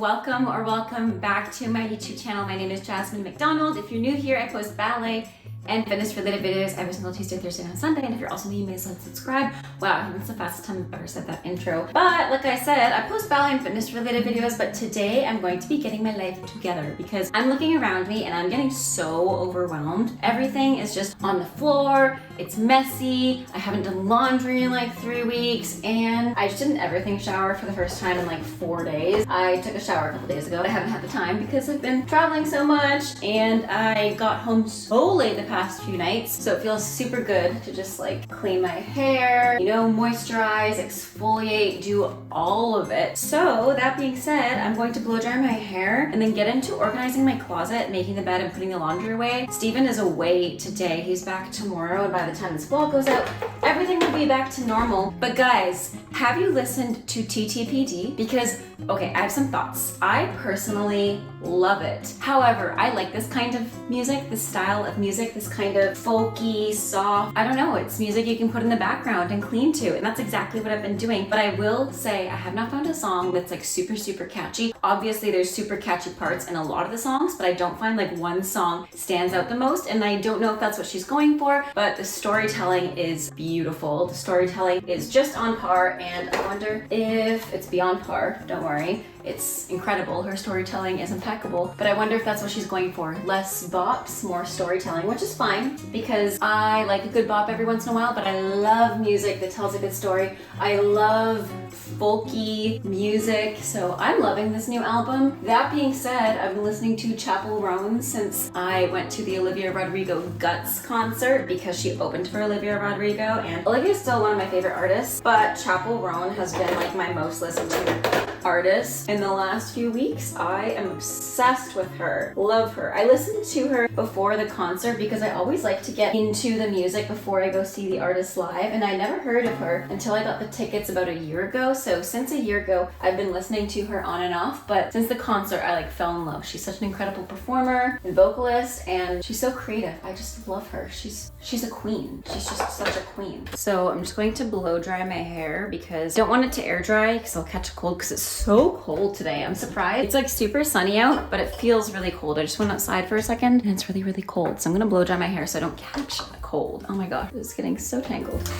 welcome back to my YouTube channel. My name is Jasmine McDonald. If you're new here, I post ballet and fitness related videos every single Tuesday, Thursday, and Sunday. And if you're also new, you may as well subscribe. Wow, that's the fastest time I've ever said that intro. But like I said, I post ballet and fitness related videos, but today I'm going to be getting my life together because I'm looking around me and I'm getting so overwhelmed. Everything is just on the floor. It's messy. I haven't done laundry in like 3 weeks, and I just did an everything shower for the first time in like 4 days. I took a shower a couple days ago. I haven't had the time because I've been traveling so much, and I got home so late the past few nights, so it feels super good to just like clean my hair, you know, moisturize, exfoliate, do all of it. So that being said, I'm going to blow dry my hair and then get into organizing my closet, making the bed and putting the laundry away. Steven is away today. He's back tomorrow, and by the time this vlog goes out, everything will be back to normal. But guys, have you listened to TTPD? Because, okay, I have some thoughts. I personally love it. However, I like this kind of music, this style of music, this kind of folky, soft, I don't know, it's music you can put in the background and clean to, and that's exactly what I've been doing. But I will say I have not found a song that's like super catchy. Obviously there's super catchy parts in a lot of the songs, but I don't find like one song stands out the most, and I don't know if that's what she's going for, but the storytelling is beautiful. The storytelling is just on par, and I wonder if it's beyond par. Don't worry, it's incredible. Her storytelling is impeccable, but I wonder if that's what she's going for. Less bops, more storytelling, which is fine because I like a good bop every once in a while, but I love music that tells a good story. I love folky music, so I'm loving this new album. That being said, I've been listening to Chappell Roan since I went to the Olivia Rodrigo Guts concert because she opened for Olivia Rodrigo, and Olivia's still one of my favorite artists, but Chappell Roan has been like my most listened to artist in the last few weeks. I am obsessed with her, love her. I listened to her before the concert because I always like to get into the music before I go see the artist live, and I never heard of her until I got the tickets about a year ago. So since a year ago, I've been listening to her on and off, but since the concert, I like fell in love. She's such an incredible performer and vocalist, and she's so creative. I just love her. She's a queen. She's just such a queen. So I'm just going to blow dry my hair because I don't want it to air dry because I'll catch a cold because it's so cold today. I'm surprised. It's like super sunny out, but it feels really cold. I just went outside for a second and it's really cold. So I'm gonna blow dry my hair so I don't catch a cold. Oh my gosh, it's getting so tangled.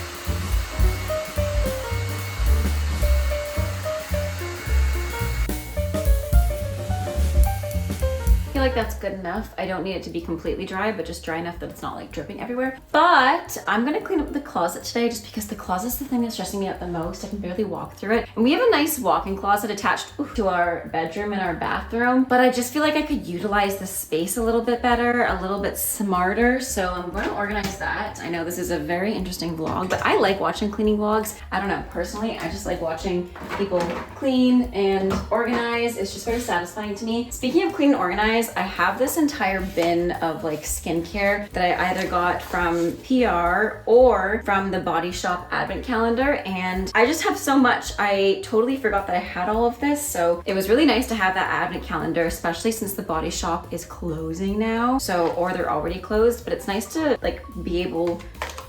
I feel like that's good enough. I don't need it to be completely dry, but just dry enough that it's not like dripping everywhere. But I'm gonna clean up the closet today just because the closet's the thing that's stressing me out the most. I can barely walk through it. And we have a nice walk-in closet attached to our bedroom and our bathroom, but I just feel like I could utilize the space a little bit better, a little bit smarter. So I'm going to organize that. I know this is a very interesting vlog, but I like watching cleaning vlogs. I don't know, personally, I just like watching people clean and organize. It's just very satisfying to me. Speaking of clean and organize, I have this entire bin of like skincare that I either got from PR or from the Body Shop advent calendar, and I just have so much. I totally forgot that I had all of this, so it was really nice to have that advent calendar, especially since the Body Shop is closing now, so, or they're already closed, but it's nice to like be able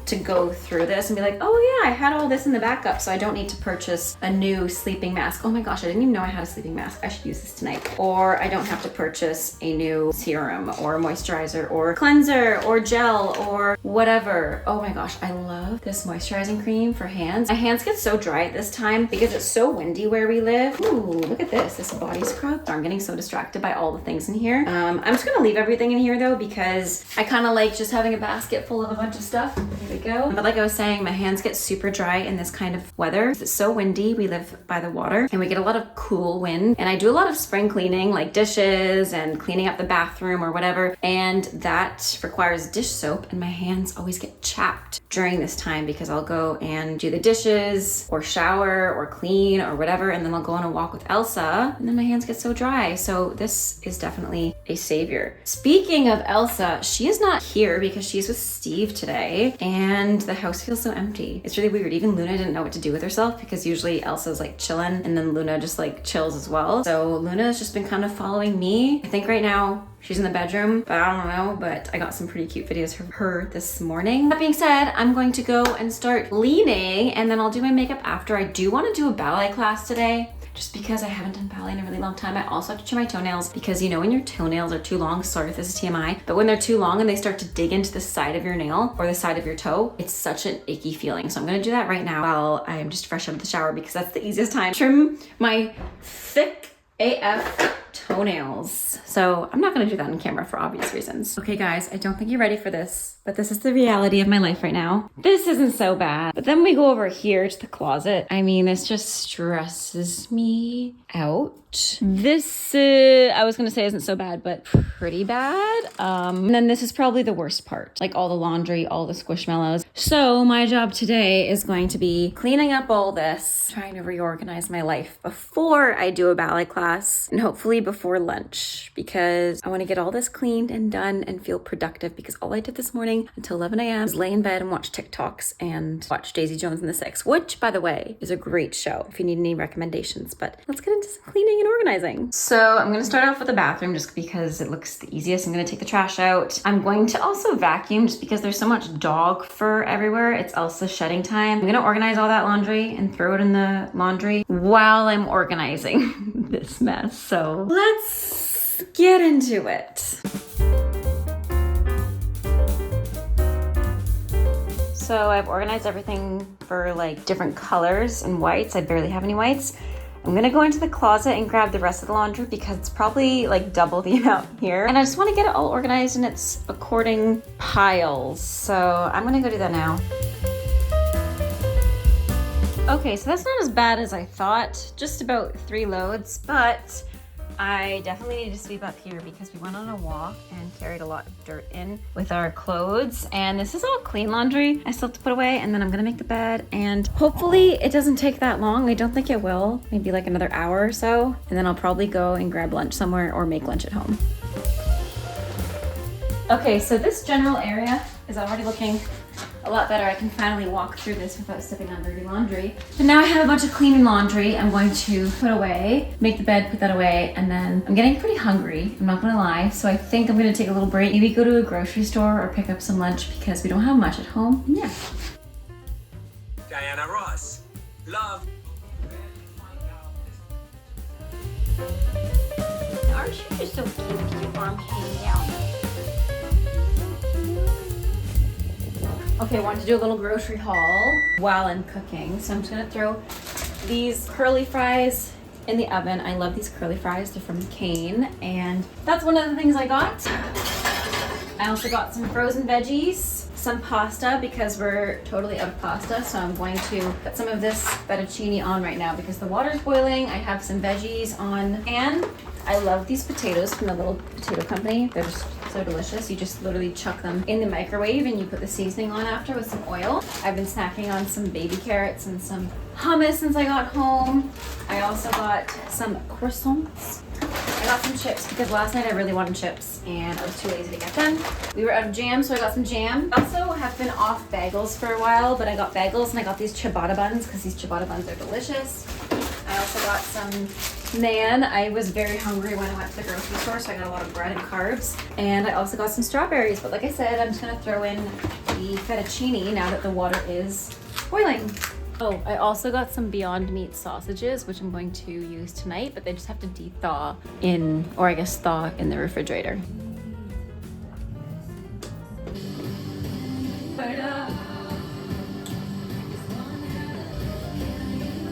to go through this and be like, oh yeah, I had all this in the backup, so I don't need to purchase a new sleeping mask. Oh my gosh, I didn't even know I had a sleeping mask. I should use this tonight. Or I don't have to purchase a new serum or moisturizer or cleanser or gel or whatever. Oh my gosh, I love this moisturizing cream for hands. My hands get so dry at this time because it's so windy where we live. Ooh, look at this body scrub. I'm getting so distracted by all the things in here. I'm just gonna leave everything in here though because I kind of like just having a basket full of a bunch of stuff. There we go. But like I was saying, my hands get super dry in this kind of weather. It's so windy. We live by the water and we get a lot of cool wind, and I do a lot of spring cleaning, like dishes and cleaning up the bathroom or whatever, and that requires dish soap, and my hands always get chapped during this time because I'll go and do the dishes or shower or clean or whatever, and then I'll go on a walk with Elsa and then my hands get so dry. So this is definitely a savior. Speaking of Elsa, she is not here because she's with Steve today, and the house feels so empty. It's really weird. Even Luna didn't know what to do with herself because usually Elsa's like chilling and then Luna just like chills as well. So Luna has just been kind of following me. I think right now she's in the bedroom, but I don't know, but I got some pretty cute videos of her this morning. That being said, I'm going to go and start cleaning, and then I'll do my makeup after. I do want to do a ballet class today. just because I haven't done ballet in a really long time. I also have to trim my toenails because you know when your toenails are too long, sorry if this is TMI, but when they're too long and they start to dig into the side of your nail or the side of your toe, it's such an icky feeling. So I'm gonna do that right now while I am just fresh out of the shower because that's the easiest time. Trim my thick AF toenails. So I'm not gonna do that on camera for obvious reasons. Okay guys, I don't think you're ready for this, but this is the reality of my life right now. This isn't so bad. But then we go over here to the closet. I mean, this just stresses me out. This, I was gonna say isn't so bad, but pretty bad. And then this is probably the worst part, like all the laundry, all the squishmallows. So my job today is going to be cleaning up all this, trying to reorganize my life before I do a ballet class and hopefully before lunch, because I want to get all this cleaned and done and feel productive, because all I did this morning until 11 a.m. was lay in bed and watch TikToks and watch Daisy Jones and the Six, which by the way is a great show if you need any recommendations. But let's get into some cleaning and organizing. So I'm going to start off with the bathroom just because it looks the easiest. I'm going to take the trash out. I'm going to also vacuum just because there's so much dog fur everywhere. It's also shedding time. I'm going to organize all that laundry and throw it in the laundry while I'm organizing this mess. So let's get into it. So I've organized everything for like different colors and whites. I barely have any whites. I'm gonna go into the closet and grab the rest of the laundry because it's probably like double the amount here. And I just wanna get it all organized in its according piles. So I'm gonna go do that now. Okay, so that's not as bad as I thought. Just about 3 loads, but I definitely need to sweep up here because we went on a walk and carried a lot of dirt in with our clothes. And this is all clean laundry I still have to put away, and then I'm gonna make the bed, and hopefully it doesn't take that long. I don't think it will, maybe like another hour or so. And then I'll probably go and grab lunch somewhere or make lunch at home. Okay, so this general area is already looking a lot better. I can finally walk through this without stepping on dirty laundry. But now I have a bunch of clean laundry I'm going to put away, make the bed, put that away, and then I'm getting pretty hungry, I'm not gonna lie. So I think I'm gonna take a little break, maybe go to a grocery store or pick up some lunch because we don't have much at home. And yeah. Diana Ross, love. Aren't you just so cute with your arm hanging out? Okay, I wanted to do a little grocery haul while I'm cooking. So I'm just gonna throw these curly fries in the oven. I love these curly fries, they're from Cane, and that's one of the things I got. I also got some frozen veggies, some pasta because we're totally out of pasta. So I'm going to put some of this fettuccine on right now because the water's boiling. I have some veggies on, and I love these potatoes from the little potato company. They're just so delicious. You just literally chuck them in the microwave and you put the seasoning on after with some oil. I've been snacking on some baby carrots and some hummus since I got home. I also got some croissants. I got some chips because last night I really wanted chips and I was too lazy to get them. We were out of jam, so I got some jam. I also have been off bagels for a while, but I got bagels and I got these ciabatta buns because these ciabatta buns are delicious. I also got some naan. I was very hungry when I went to the grocery store, so I got a lot of bread and carbs. And I also got some strawberries, but like I said, I'm just gonna throw in the fettuccine now that the water is boiling. Oh, I also got some Beyond Meat sausages, which I'm going to use tonight, but they just have to de-thaw in, or I guess thaw in the refrigerator.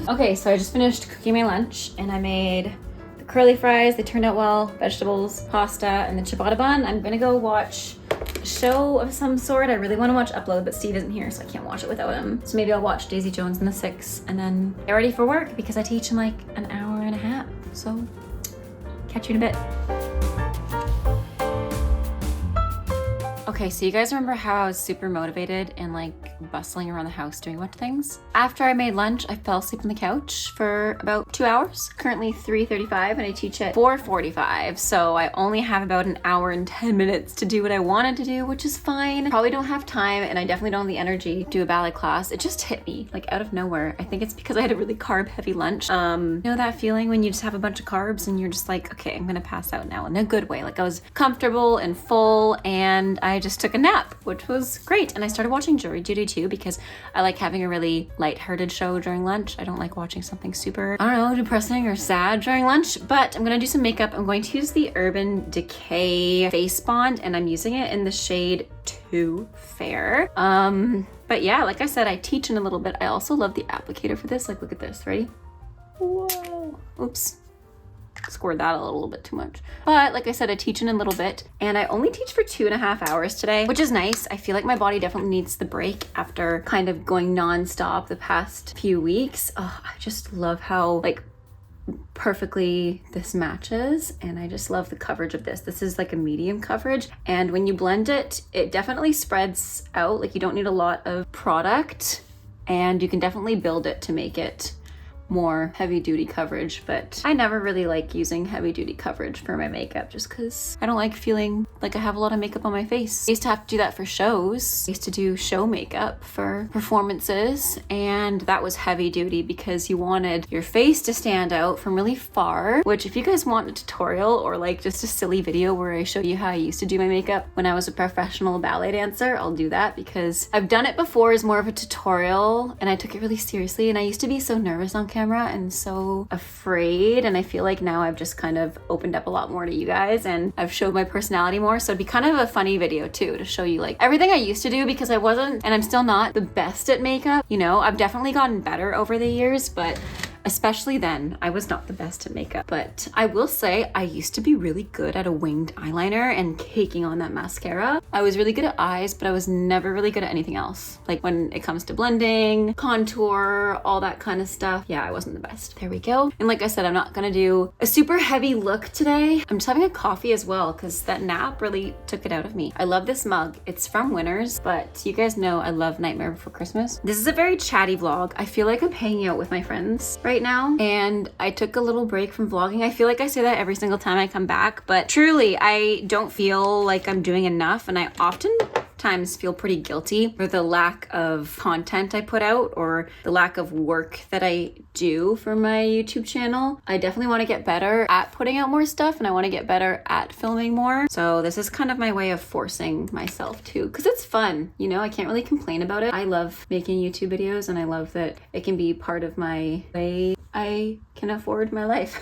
Okay, so I just finished cooking my lunch and I made the curly fries. They turned out well, vegetables, pasta, and the ciabatta bun. I'm gonna go watch a show of some sort. I really wanna watch Upload, but Steve isn't here, so I can't watch it without him. So maybe I'll watch Daisy Jones and the Six and then get ready for work because I teach in like an hour and a half. So catch you in a bit. Okay, so you guys remember how I was super motivated and like bustling around the house doing a bunch of things? After I made lunch, I fell asleep on the couch for about 2 hours. Currently 3:35 and I teach at 4:45. So I only have about an hour and 10 minutes to do what I wanted to do, which is fine. Probably don't have time and I definitely don't have the energy to do a ballet class. It just hit me like out of nowhere. I think it's because I had a really carb heavy lunch. You know that feeling when you just have a bunch of carbs and you're just like, okay, I'm gonna pass out now in a good way. Like I was comfortable and full and I just took a nap, which was great. And I started watching Jury Duty too because I like having a really lighthearted show during lunch. I don't like watching something super, I don't know, depressing or sad during lunch. But I'm gonna do some makeup. I'm going to use the Urban Decay Face Bond, and I'm using it in the shade Too Fair. But yeah, like I said, I teach in a little bit. I also love the applicator for this. Like, look at this, ready? Whoa, oops. Scored that a little bit too much. But like I said, I teach in a little bit, and I only teach for 2.5 hours today, which is nice. I feel like my body definitely needs the break after kind of going nonstop the past few weeks. Oh, I just love how like perfectly this matches, and I just love the coverage of this. This is like a medium coverage, and when you blend it, it definitely spreads out. Like, you don't need a lot of product, and you can definitely build it to make it more heavy duty coverage, but I never really like using heavy duty coverage for my makeup just because I don't like feeling like I have a lot of makeup on my face. I used to have to do that for shows. I used to do show makeup for performances, and that was heavy duty because you wanted your face to stand out from really far, which if you guys want a tutorial or like just a silly video where I show you how I used to do my makeup when I was a professional ballet dancer, I'll do that because I've done it before as more of a tutorial and I took it really seriously, and I used to be so nervous on camera and so afraid, and I feel like now I've just kind of opened up a lot more to you guys and I've showed my personality more, so it'd be kind of a funny video too to show you like everything I used to do, because I wasn't, and I'm still not the best at makeup. You know, I've definitely gotten better over the years, but especially then, I was not the best at makeup. But I will say I used to be really good at a winged eyeliner and caking on that mascara. I was really good at eyes, but I was never really good at anything else. Like when it comes to blending, contour, all that kind of stuff. Yeah, I wasn't the best. There we go. And like I said, I'm not gonna do a super heavy look today. I'm just having a coffee as well because that nap really took it out of me. I love this mug. It's from Winners, but you guys know I love Nightmare Before Christmas. This is a very chatty vlog. I feel like I'm hanging out with my friends right now, and I took a little break from vlogging. I feel like I say that every single time I come back, but truly I don't feel like I'm doing enough, and I oftentimes feel pretty guilty for the lack of content I put out or the lack of work that I do for my YouTube channel. I definitely want to get better at putting out more stuff, and I want to get better at filming more. So this is kind of my way of forcing myself to, because it's fun, you know, I can't really complain about it. I love making YouTube videos, and I love that it can be part of my way I can afford my life,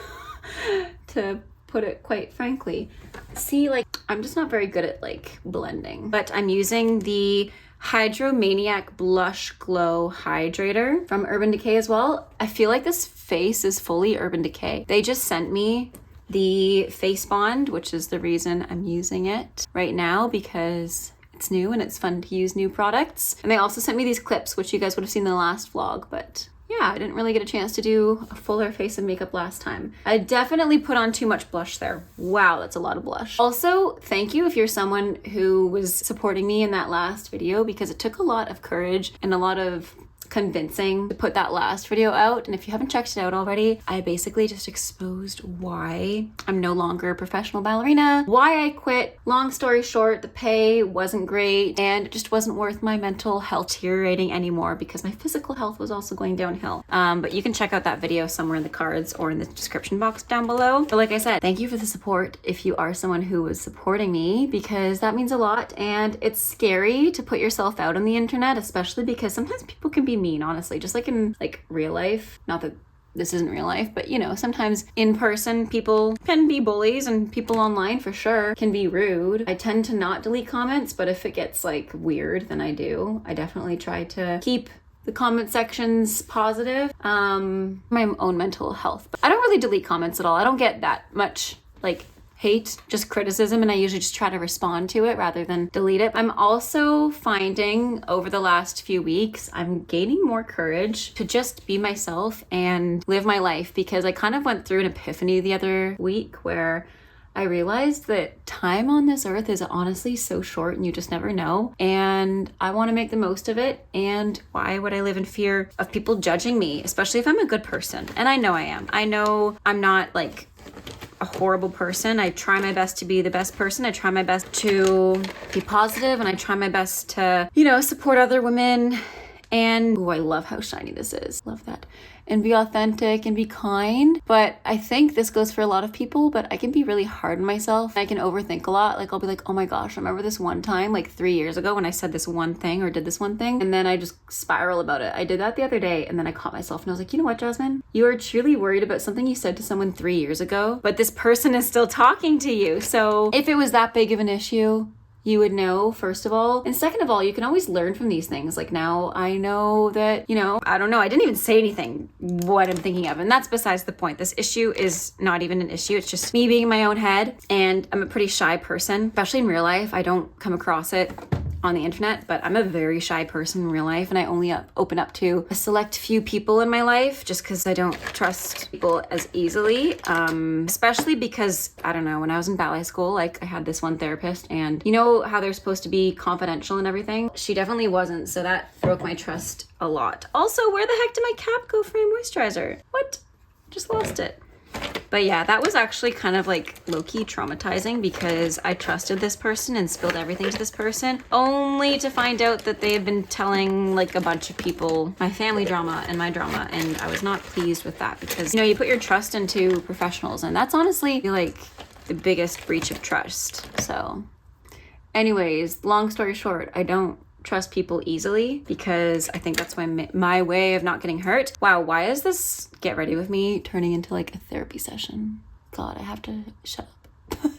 to put it quite frankly. See, like, I'm just not very good at like blending, but I'm using the Hydromaniac Blush Glow Hydrator from Urban Decay as well. I feel like this face is fully Urban Decay. They just sent me the face bond, which is the reason I'm using it right now, because it's new and it's fun to use new products. And they also sent me these clips, which you guys would have seen in the last vlog, but yeah, I didn't really get a chance to do a fuller face of makeup last time. I definitely put on too much blush there. Wow, that's a lot of blush. Also, thank you if you're someone who was supporting me in that last video, because it took a lot of courage and a lot of convincing to put that last video out. And if you haven't checked it out already, I basically just exposed why I'm no longer a professional ballerina, why I quit. Long story short, the pay wasn't great and it just wasn't worth my mental health deteriorating anymore, because my physical health was also going downhill. But you can check out that video somewhere in the cards or in the description box down below. But like I said, thank you for the support if you are someone who was supporting me, because that means a lot. And it's scary to put yourself out on the internet, especially because sometimes people can be mean, honestly, just like in like real life. Not that this isn't real life, but you know, sometimes in person people can be bullies, and people online for sure can be rude. I tend to not delete comments, but if it gets like weird, then I do. I definitely try to keep the comment sections positive. My own mental health, but I don't really delete comments at all. I don't get that much like hate, just criticism, and I usually just try to respond to it rather than delete it. I'm also finding over the last few weeks, I'm gaining more courage to just be myself and live my life, because I kind of went through an epiphany the other week where I realized that time on this earth is honestly so short and you just never know. And I want to make the most of it. And why would I live in fear of people judging me, especially if I'm a good person? And I know I am. I know I'm not like a horrible person. I try my best to be the best person. I try my best to be positive, and I try my best to, you know, support other women And oh, I love how shiny this is. Love that. And be authentic and be kind. But I think this goes for a lot of people, but I can be really hard on myself. I can overthink a lot. Like I'll be like, oh my gosh, remember this one time like 3 years ago when I said this one thing or did this one thing? And then I just spiral about it. I did that the other day and then I caught myself and I was like, you know what, Jasmine? You are truly worried about something you said to someone 3 years ago, but this person is still talking to you. So if it was that big of an issue, you would know, first of all. And second of all, you can always learn from these things. Like now I know that, you know, I don't know. I didn't even say anything what I'm thinking of. And that's besides the point. This issue is not even an issue. It's just me being in my own head. And I'm a pretty shy person, especially in real life. I don't come across it on the internet, but I'm a very shy person in real life, and I only open up to a select few people in my life just because I don't trust people as easily, especially because, I don't know, when I was in ballet school, like I had this one therapist, and you know how they're supposed to be confidential and everything? She definitely wasn't, so that broke my trust a lot. Also, where the heck did my cap go for my moisturizer? What? Just lost it. But yeah, that was actually kind of like low-key traumatizing because I trusted this person and spilled everything to this person only to find out that they had been telling like a bunch of people my family drama and my drama, and I was not pleased with that because, you know, you put your trust into professionals and that's honestly like the biggest breach of trust. So anyways, long story short, I don't trust people easily because I think that's my way of not getting hurt. Wow, why is this get ready with me turning into like a therapy session? God, I have to shut up.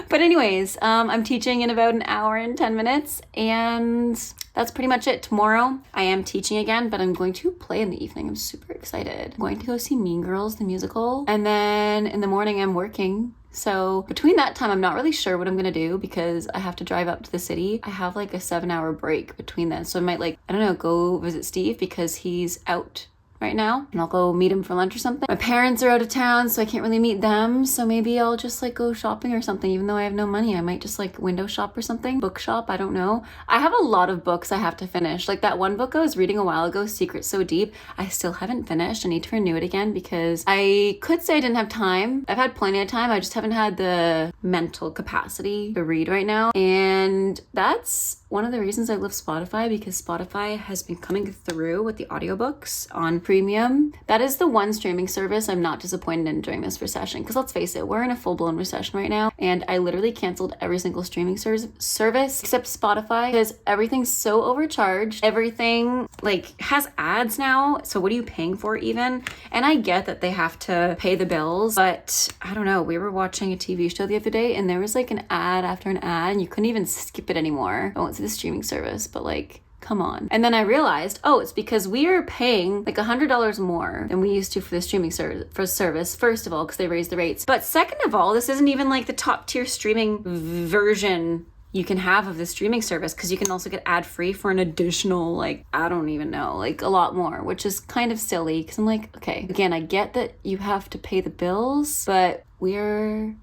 But anyways, I'm teaching in about an hour and 10 minutes and that's pretty much it. Tomorrow I am teaching again, but I'm going to play in the evening. I'm super excited. I'm going to go see Mean Girls, the musical. And then in the morning I'm working. So between that time, I'm not really sure what I'm gonna do because I have to drive up to the city. I have like a 7-hour break between then. So I might like, I don't know, go visit Steve because he's out right now and I'll go meet him for lunch or something. My parents are out of town, so I can't really meet them. So maybe I'll just like go shopping or something, even though I have no money. I might just like window shop or something, book shop, I don't know. I have a lot of books I have to finish. Like that one book I was reading a while ago, Secret So Deep, I still haven't finished. I need to renew it again because I could say I didn't have time. I've had plenty of time. I just haven't had the mental capacity to read right now. And that's one of the reasons I love Spotify, because Spotify has been coming through with the audiobooks on premium. That is the one streaming service I'm not disappointed in during this recession, because let's face it, we're in a full-blown recession right now, and I literally canceled every single streaming service except Spotify because everything's so overcharged. Everything like has ads now, so what are you paying for even? And I get that they have to pay the bills, but I don't know, we were watching a TV show the other day and there was like an ad after an ad and you couldn't even skip it anymore. I went to the streaming service, but like, come on. And then I realized, oh, it's because we are paying like $100 more than we used to for the streaming service, first of all, because they raised the rates. But second of all, this isn't even like the top tier streaming version you can have of the streaming service, because you can also get ad free for an additional, like, I don't even know, like a lot more, which is kind of silly because I'm like, okay, again, I get that you have to pay the bills, but we're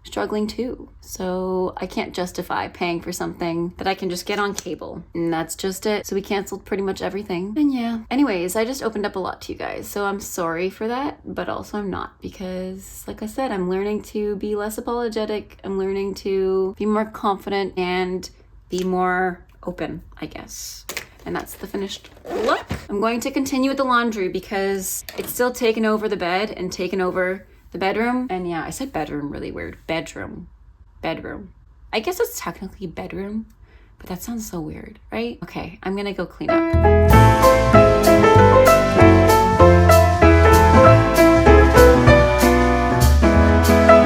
struggling too. So I can't justify paying for something that I can just get on cable. And that's just it. So we canceled pretty much everything. And yeah. Anyways, I just opened up a lot to you guys. So I'm sorry for that, but also I'm not, because like I said, I'm learning to be less apologetic. I'm learning to be more confident and be more open, I guess. And that's the finished look. I'm going to continue with the laundry because it's still taken over the bed and taken over the bedroom. And yeah, I said bedroom really weird. Bedroom. I guess it's technically bedroom, but that sounds so weird, right? Okay, I'm gonna go clean up.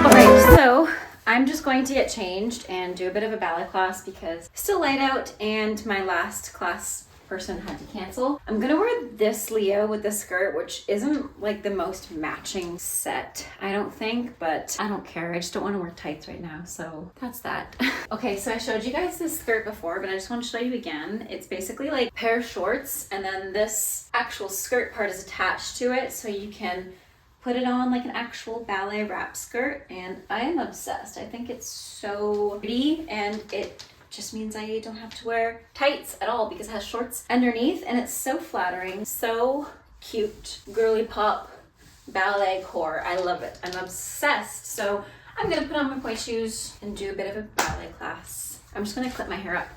Alright, so I'm just going to get changed and do a bit of a ballet class because it's still light out and my last class person had to cancel. I'm gonna wear this Leo with the skirt, which isn't like the most matching set, I don't think, but I don't care. I just don't want to wear tights right now, so that's that. Okay, so I showed you guys this skirt before, but I just want to show you again. It's basically like a pair of shorts, and then this actual skirt part is attached to it, so you can put it on like an actual ballet wrap skirt, and I am obsessed. I think it's so pretty, and it just means I don't have to wear tights at all because it has shorts underneath, and it's so flattering, so cute, girly pop ballet core. I love it. I'm obsessed. So I'm gonna put on my pointe shoes and do a bit of a ballet class. I'm just gonna clip my hair up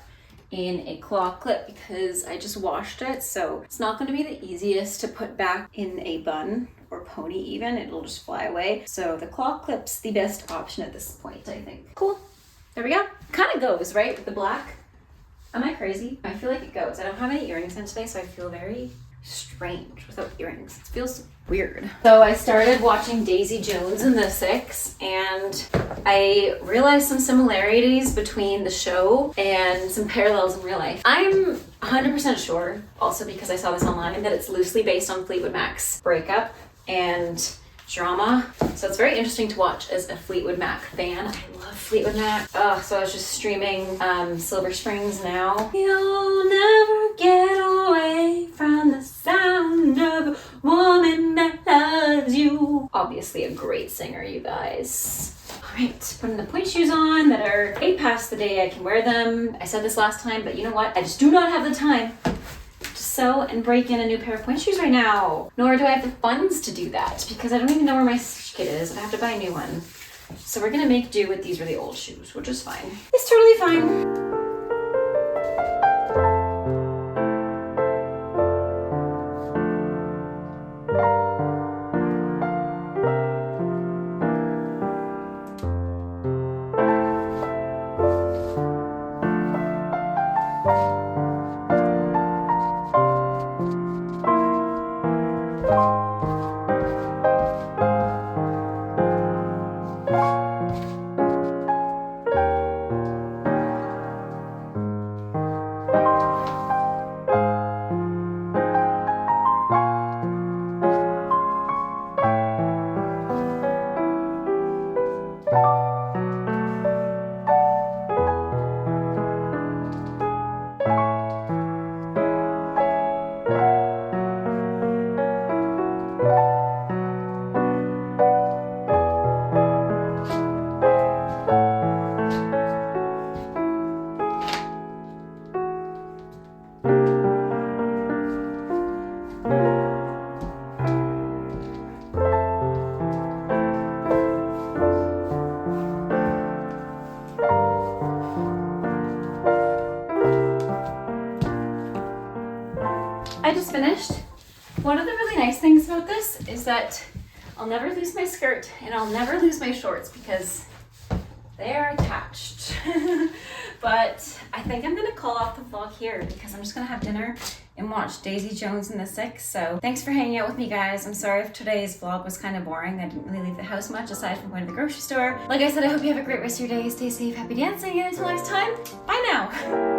in a claw clip because I just washed it, so it's not going to be the easiest to put back in a bun or pony even. It'll just fly away. So the claw clip's the best option at this point, I think. Cool. There we go. Kind of goes, right, with the black? Am I crazy? I feel like it goes. I don't have any earrings in today, so I feel very strange without earrings. It feels weird. So I started watching Daisy Jones and the Six, and I realized some similarities between the show and some parallels in real life. I'm 100% sure, also because I saw this online, that it's loosely based on Fleetwood Mac's breakup and drama. So it's very interesting to watch as a Fleetwood Mac fan. I love Fleetwood Mac. So I was just streaming Silver Springs now. You'll never get away from the sound of a woman that loves you. Obviously a great singer, you guys. Alright, putting the pointe shoes on that are way past the day I can wear them. I said this last time, but you know what? I just do not have the time to sew and break in a new pair of pointe shoes right now. Nor do I have the funds to do that because I don't even know where my stitch kit is. I have to buy a new one. So we're gonna make do with these really old shoes, which is fine. It's totally fine. I just finished. One of the really nice things about this is that I'll never lose my skirt and I'll never lose my shorts because they are attached. But I think I'm gonna call off the vlog here because I'm just gonna have dinner and watch Daisy Jones and the Six. So thanks for hanging out with me, guys. I'm sorry if today's vlog was kind of boring. I didn't really leave the house much aside from going to the grocery store. Like I said, I hope you have a great rest of your day. Stay safe, happy dancing, and until next time, bye now.